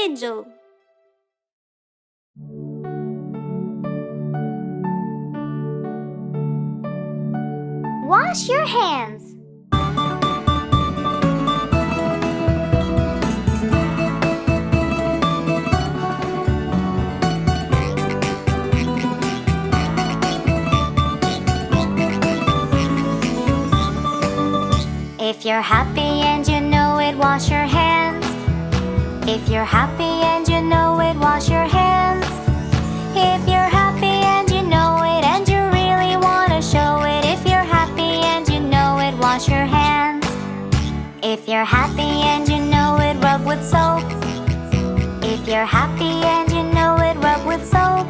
schedule. Wash your hands. If you're happy and you know it, wash your hands. If you're happy and you know it, wash your hands. If you're happy and you know it and you really want to show it, if you're happy and you know it, wash your hands. If you're happy and you know it, rub with soap. If you're happy and you know it, rub with soap.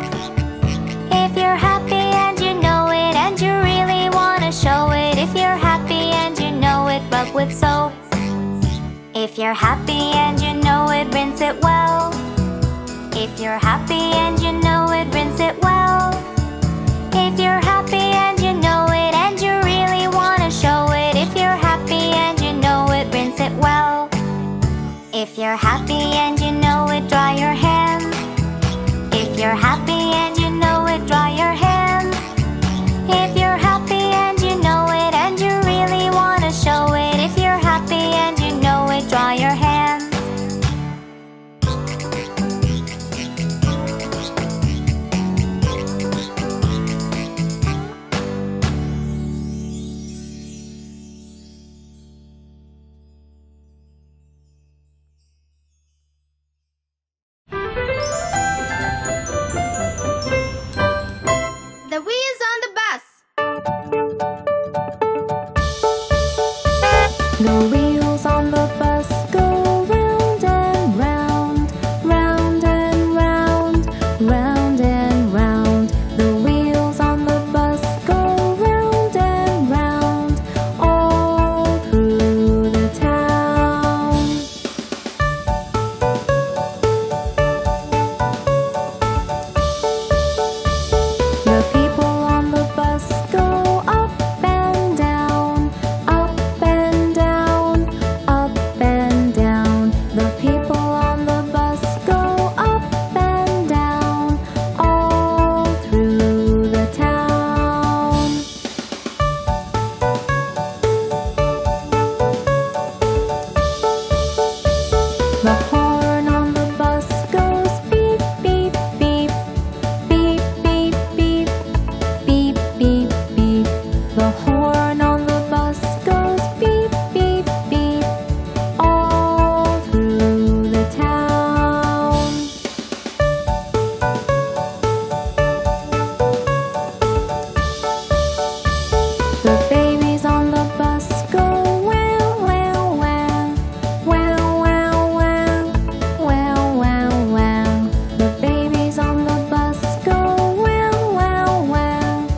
If you're happy and you know it and you really want to show it, if you're happy and you know it, rub with soap. If you're happy and you know it, rinse it well. If you're happy and you know it, rinse it well. If you're happy and you know it and you really want to show it, if you're happy and you know it, rinse it well. If you're happy and you know it, dry your hands. If you're happy and you know it, dry your hands. If you're happy and you know it and you really want to show it, if you're happy and you know it, dry your hands. The wheels on the bus. The wheels on the bus go round and round, round and round, round and round. The wheels on the bus go round and round, all through the town. The people on the bus go up and down, up and down, up and down. The people on the bus go up and down, all through the town. The horn on the bus goes beep, beep, beep, beep, beep, beep, beep, beep, beep. The horn on the bus goes beep, beep, beep, all through the town. The babies on the bus go wow, wow, wow, wow, wow, wow, wow, wow, wow. The babies on the bus go wow, wow, wow,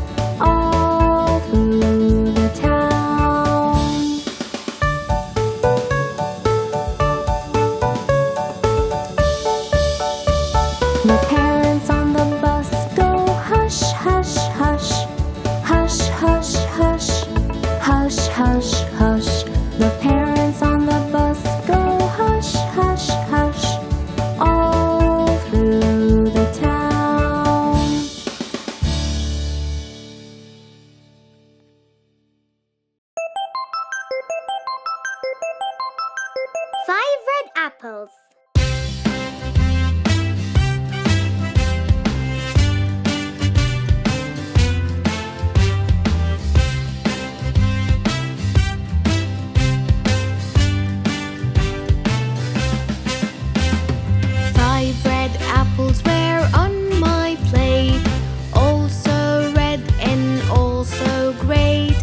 all through the town. The parents on the bus go hush, hush, hush, hush, hush, hush, hush, hush, hush. The parents on the bus go hush, hush, hush, all through the town. Five red apples. Five red apples were on my plate, also red and also great.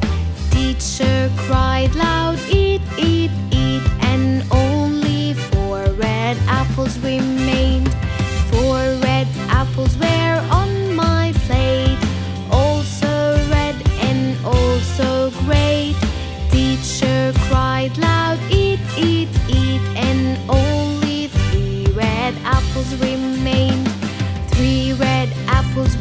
Teacher cried loud, eat, eat, eat, and only 4 red apples remained. 4 red apples were on my plate, also red and also great. Teacher cried loud, eat, eat, eat, and only 3 red apples remained. 3 red apples